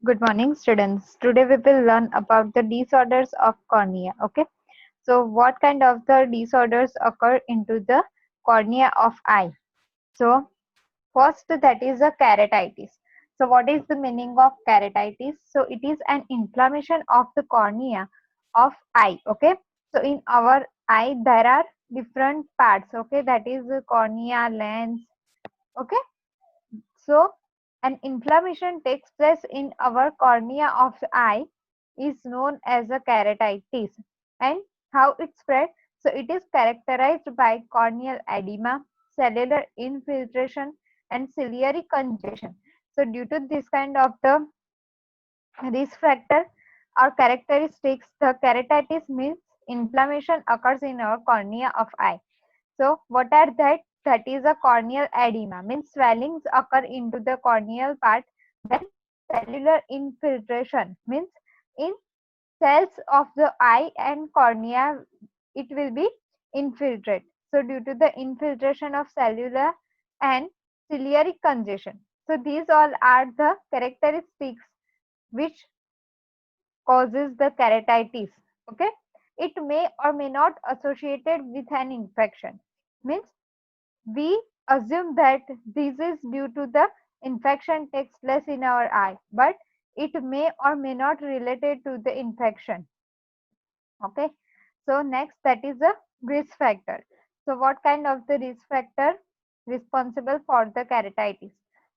Good morning, students. Today we will learn about the disorders of cornea. Okay. So, what kind of the disorders occur into the cornea of eye? So, first that is the keratitis. So, what is the meaning of keratitis? So, it is an inflammation of the cornea of eye. Okay. So, in our eye there are different parts. Okay, that is the cornea, lens. Okay. So, an inflammation takes place in our cornea of the eye is known as a keratitis. And how it spread? So, it is characterized by corneal edema, cellular infiltration, and ciliary congestion. So, due to this kind of the risk factor or characteristics, the keratitis means inflammation occurs in our cornea of eye. So what are that? That is a corneal edema, means swellings occur into the corneal part. Then cellular infiltration means in cells of the eye and cornea it will be infiltrate. So due to the infiltration of cellular and ciliary congestion. So these all are the characteristics which causes the keratitis. Okay, it may or may not associated with an infection. Means we assume that this is due to the infection takes place in our eye, but it may or may not related to the infection. Okay. So next that is the risk factor. So what kind of the risk factor responsible for the keratitis?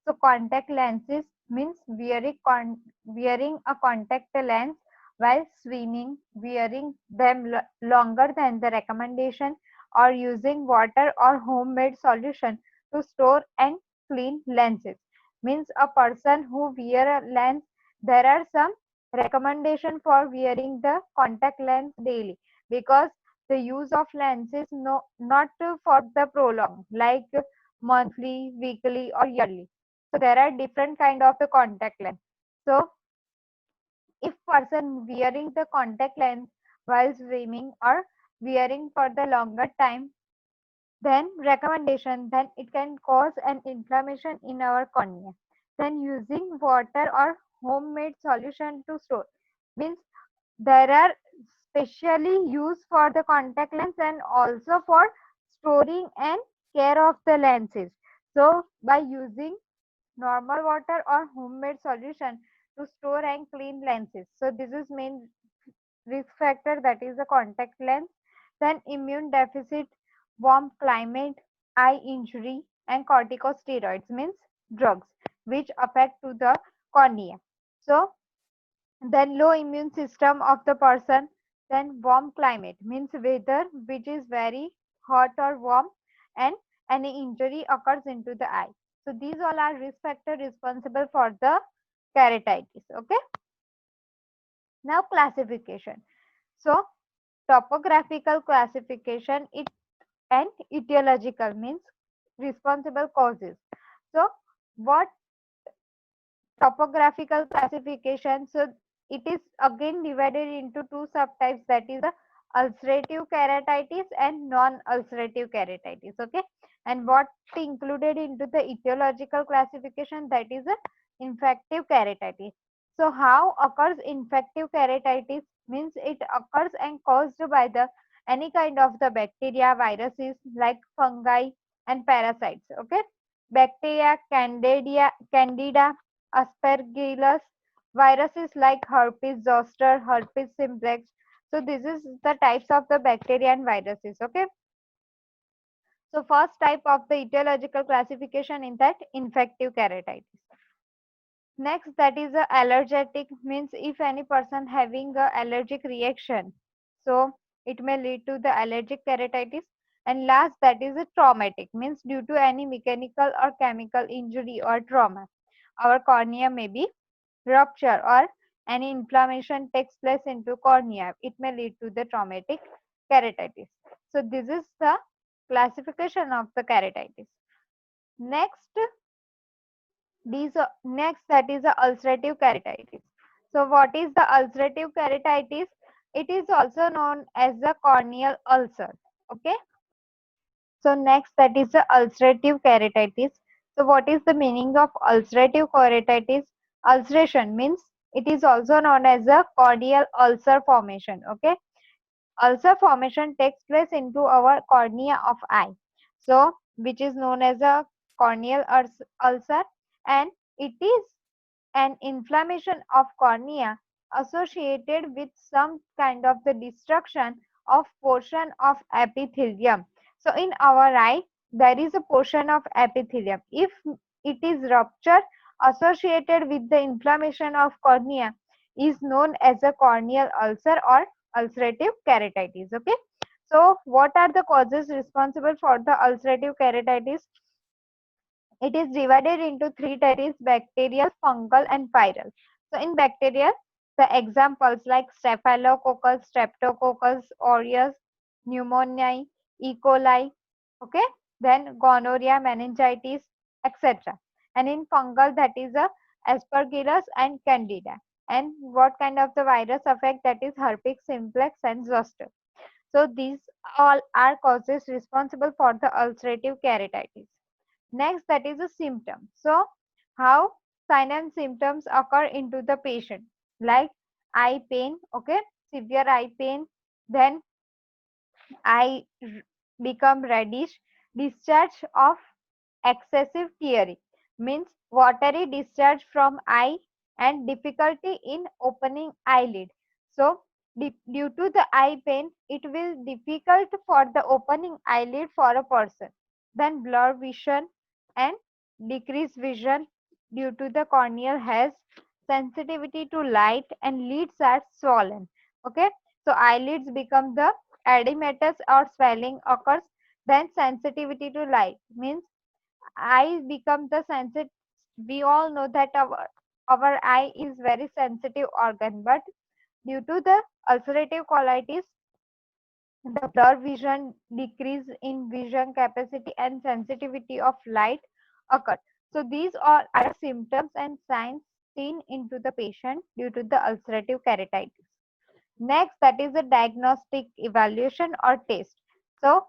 So contact lenses means wearing a contact lens while swimming, wearing them longer than the recommendation, or using water or homemade solution to store and clean lenses. Means a person who wear a lens, there are some recommendation for wearing the contact lens daily, because the use of lens is not for the prolonged, like monthly, weekly, or yearly. So there are different kind of the contact lens. So if person wearing the contact lens while swimming or wearing for the longer time, then recommendation, then it can cause an inflammation in our cornea. Then using water or homemade solution to store, means there are specially used for the contact lens and also for storing and care of the lenses. So by using normal water or homemade solution to store and clean lenses. So this is main risk factor, that is the contact lens. Then immune deficit, warm climate, eye injury, and corticosteroids means drugs which affect to the cornea. So then low immune system of the person, then warm climate means weather which is very hot or warm, and any injury occurs into the eye. So these all are risk factor responsible for the keratitis. Okay. Now classification. So topographical classification it and etiological means responsible causes. So what topographical classification? So it is again divided into two subtypes, that is the ulcerative keratitis and non-ulcerative keratitis. Okay, and what included into the etiological classification, that is the infective keratitis. So how occurs infective keratitis? Means it occurs and caused by the any kind of the bacteria, viruses like fungi and parasites. Okay, bacteria, candida, aspergillus, viruses like herpes zoster, herpes simplex. So this is the types of the bacteria and viruses. Okay. So first type of the etiological classification in that infective keratitis. Next, that is a allergic, means if any person having a allergic reaction, so it may lead to the allergic keratitis. And last, that is a traumatic, means due to any mechanical or chemical injury or trauma, our cornea may be rupture or any inflammation takes place into cornea. It may lead to the traumatic keratitis. So this is the classification of the keratitis. Next, next that is the ulcerative keratitis. So what is the ulcerative keratitis? It is also known as the corneal ulcer. Okay. So next that is the ulcerative keratitis. So what is the meaning of ulcerative keratitis? Ulceration means It is also known as a corneal ulcer formation. Okay, ulcer formation takes place into our cornea of eye, so which is known as a corneal ulcer, and it is an inflammation of cornea associated with some kind of the destruction of portion of epithelium. So in our eye, there is a portion of epithelium. If it is rupture associated with the inflammation of cornea, is known as a corneal ulcer or ulcerative keratitis. Okay. So what are the causes responsible for the ulcerative keratitis? It is divided into three, that is bacterial, fungal and viral. So in bacterial, the examples like Staphylococcus, Streptococcus aureus, pneumoniae, E. coli, okay, then gonorrhea, meningitis, etc. And in fungal, that is a Aspergillus and Candida. And what kind of the virus affect, that is herpes simplex and zoster. So these all are causes responsible for the ulcerative keratitis. Next, that is a symptom. So how sign and symptoms occur into the patient, like eye pain, okay, severe eye pain, then eye become reddish, discharge of excessive tearing, means watery discharge from eye, and difficulty in opening eyelid. So due to the eye pain, it will difficult for the opening eyelid for a person. Then blur vision and decreased vision due to the corneal has sensitivity to light and lids are swollen. Okay, so eyelids become the edematous or swelling occurs. Then sensitivity to light means eye become the sensitive. We all know that our eye is very sensitive organ, but due to the ulcerative colitis, the blur vision, decrease in vision capacity and sensitivity of light occur. So these all are symptoms and signs seen into the patient due to the ulcerative keratitis. Next, that is a diagnostic evaluation or test. So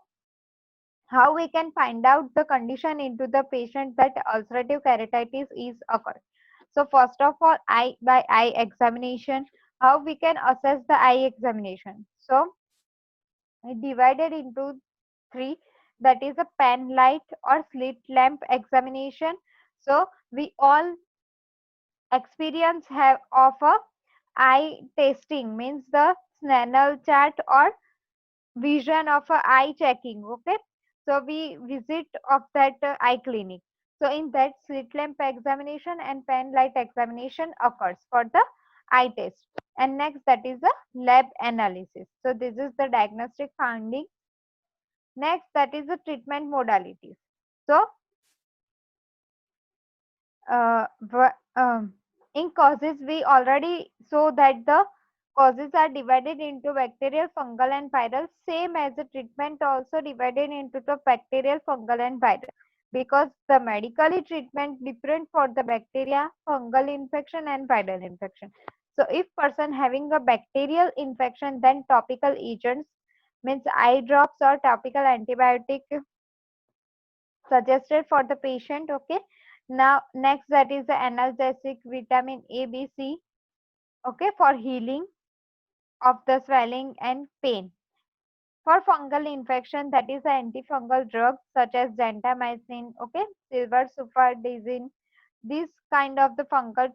how we can find out the condition into the patient that ulcerative keratitis is occurred. So first of all, eye by eye examination. How we can assess the eye examination? So divided into three, that is a pen light or slit lamp examination. So we all experience have of a eye testing, means the Snellen chart or vision of a eye checking. Okay, so we visit of that eye clinic. So in that, slit lamp examination and pen light examination occurs for the eye test. And next, that is the lab analysis. So this is the diagnostic finding. Next, that is the treatment modalities. So uh, in causes, we already saw that the causes are divided into bacterial, fungal and viral, same as the treatment also divided into the bacterial, fungal and viral, because the medically treatment different for the bacteria, fungal infection and viral infection. So if person having a bacterial infection, then topical agents, means eye drops or topical antibiotic suggested for the patient. Okay, now next, that is the analgesic, vitamin A, B, C, okay, for healing of the swelling and pain. For fungal infection, that is the antifungal drugs such as gentamicin, okay, silver sulfadazine, these kind of the fungal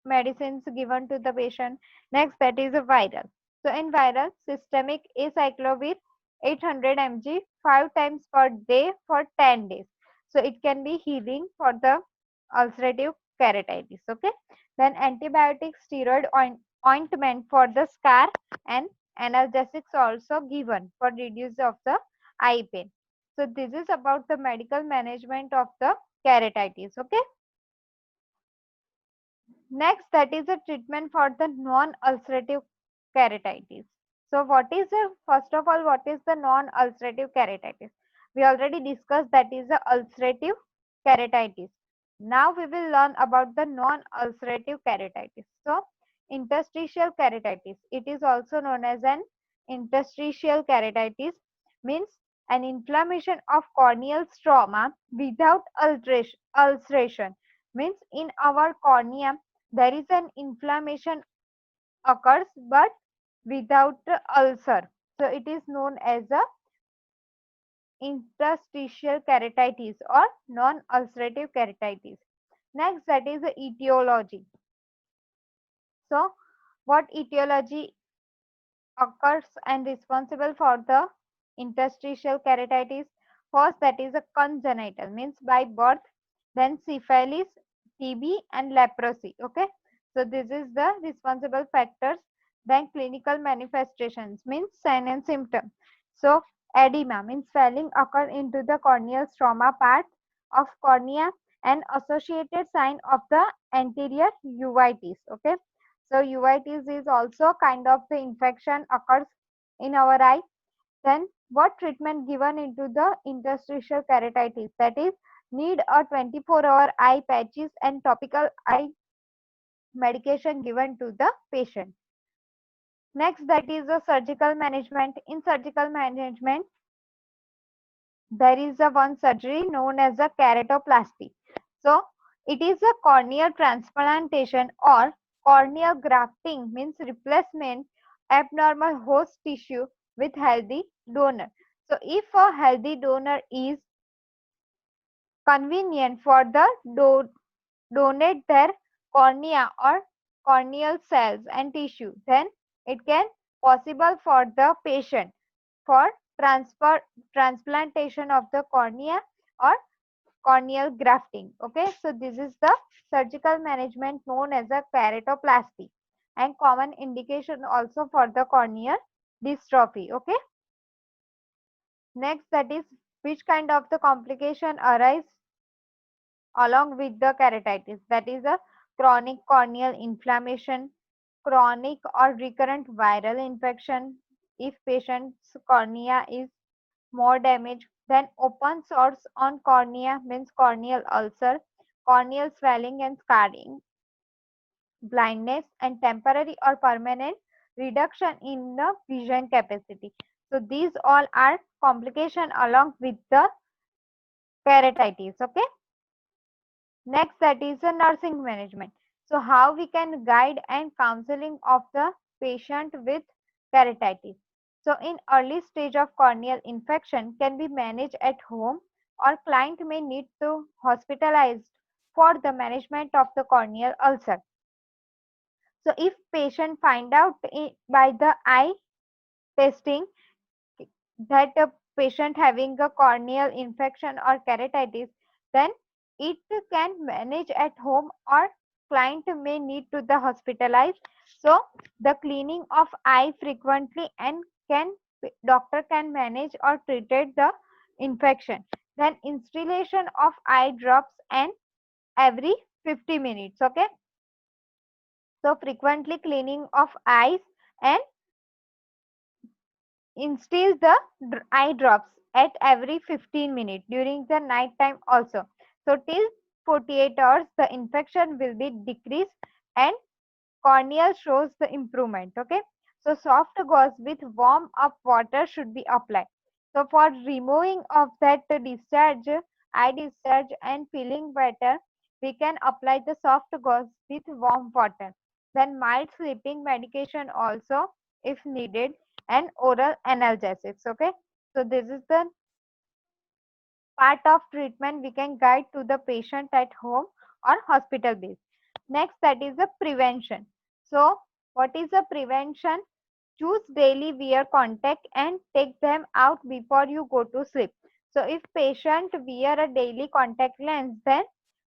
medicines given to the patient. Next, that is a viral. So in viral, systemic acyclovir 800 mg 5 times per day for 10 days. So it can be healing for the ulcerative keratitis. Okay. Then antibiotic steroid ointment for the scar, and analgesics also given for reduce of the eye pain. So this is about the medical management of the keratitis. Okay. Next, that is a treatment for the non-ulcerative keratitis. So what is the, first of all, what is the non-ulcerative keratitis? We already discussed that is the ulcerative keratitis. Now we will learn about the non-ulcerative keratitis. So interstitial keratitis, it is also known as an interstitial keratitis, means an inflammation of corneal stroma without ulceration, means in our cornea there is an inflammation occurs but without ulcer. So it is known as a interstitial keratitis or non-ulcerative keratitis. Next, that is the etiology. So what etiology occurs and responsible for the interstitial keratitis? First, that is a congenital, means by birth, then syphilis, TB and leprosy. Okay, so this is the responsible factors. Then clinical manifestations means sign and symptom. So edema means swelling occur into the corneal stroma part of cornea and associated sign of the anterior uveitis. Okay, so uveitis is also kind of the infection occurs in our eye. Then what treatment given into the interstitial keratitis? That is need a 24-hour eye patches and topical eye medication given to the patient. Next, that is the surgical management. In surgical management, there is a one surgery known as a keratoplasty. So it is a corneal transplantation or corneal grafting, means replacement abnormal host tissue with healthy donor. So if a healthy donor is convenient for the donate their cornea or corneal cells and tissue, then it can possible for the patient for transplantation of the cornea or corneal grafting. Okay, so this is the surgical management known as a keratoplasty and common indication also for the corneal dystrophy. Okay, next, that is which kind of the complication arise along with the keratitis? That is a chronic corneal inflammation, chronic or recurrent viral infection. If patient's cornea is more damaged, then open sores on cornea means corneal ulcer, corneal swelling and scarring, blindness and temporary or permanent reduction in the vision capacity. So these all are complication along with the keratitis. Okay. Next, that is the nursing management. So how we can guide and counseling of the patient with keratitis. So in early stage of corneal infection can be managed at home or client may need to hospitalized for the management of the corneal ulcer. So if patient find out by the eye testing that a patient having a corneal infection or keratitis, then it can manage at home or client may need to the hospitalized. So the cleaning of eye frequently and can doctor can manage or treated the infection. Then installation of eye drops and every 50 minutes. Okay, so frequently cleaning of eyes and instill the eye drops at every 15 minutes during the night time also. So till 48 hours the infection will be decreased and corneal shows the improvement. Okay, so soft gauze with warm up water should be applied. So for removing of that discharge, eye discharge and feeling better, we can apply the soft gauze with warm water. Then mild sleeping medication also if needed and oral analgesics. Okay, so this is the part of treatment we can guide to the patient at home or hospital base. Next, that is the prevention. So what is the prevention? Choose daily wear contact and take them out before you go to sleep. So if patient wear a daily contact lens, then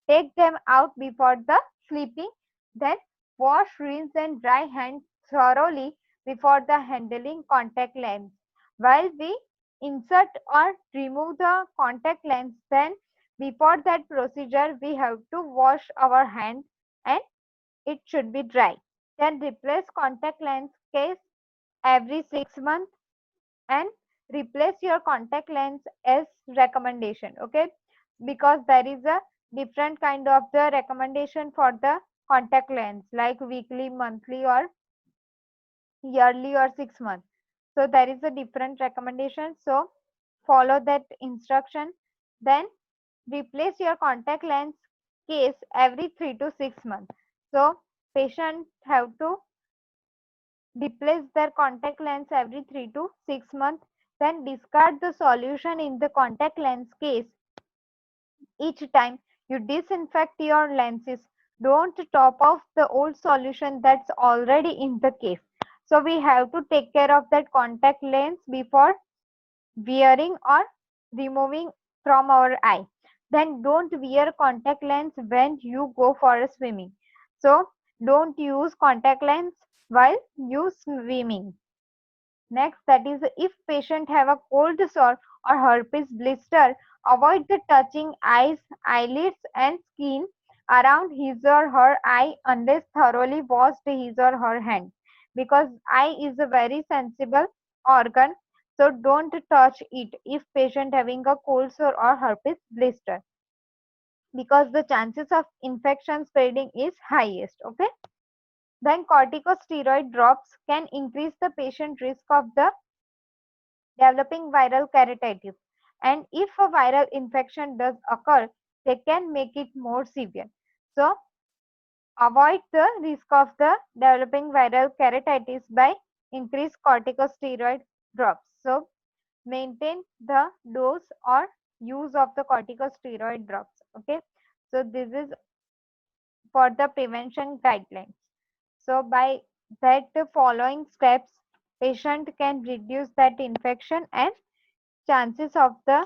take them out before the sleeping. Then wash, rinse and dry hands thoroughly before the handling contact lens. While we insert or remove the contact lens, then before that procedure we have to wash our hand and it should be dry. Then replace contact lens case every 6 months and replace your contact lens as recommendation. Okay, because there is a different kind of the recommendation for the contact lens like weekly, monthly or yearly or 6 months. So there is a different recommendation. So follow that instruction. Then replace your contact lens case every 3 to 6 months. So Patients have to replace their contact lens every 3 to 6 months, then discard the solution in the contact lens case each time you disinfect your lenses. Don't top off the old solution that's already in the case. So we have to take care of that contact lens before wearing or removing from our eye. Then don't wear contact lens when you go for a swimming. So don't use contact lens while you swimming. Next, that is, if patient have a cold sore or herpes blister, avoid the touching eyes, eyelids and skin around his or her eye unless thoroughly washed his or her hand, because eye is a very sensible organ, so don't touch it if patient having a cold sore or herpes blister, because the chances of infection spreading is highest. Okay. Then corticosteroid drops can increase the patient risk of the developing viral keratitis. And if a viral infection does occur, they can make it more severe. So, avoid the risk of the developing viral keratitis by increased corticosteroid drops. So, maintain the dose or use of the corticosteroid drops. Okay. So, this is for the prevention guidelines. So, by that following steps, patient can reduce that infection and chances of the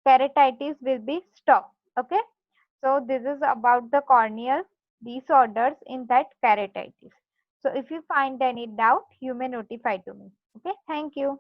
keratitis will be stopped. Okay. So this is about the corneal disorders in that keratitis. So if you find any doubt, you may notify to me. Okay. Thank you.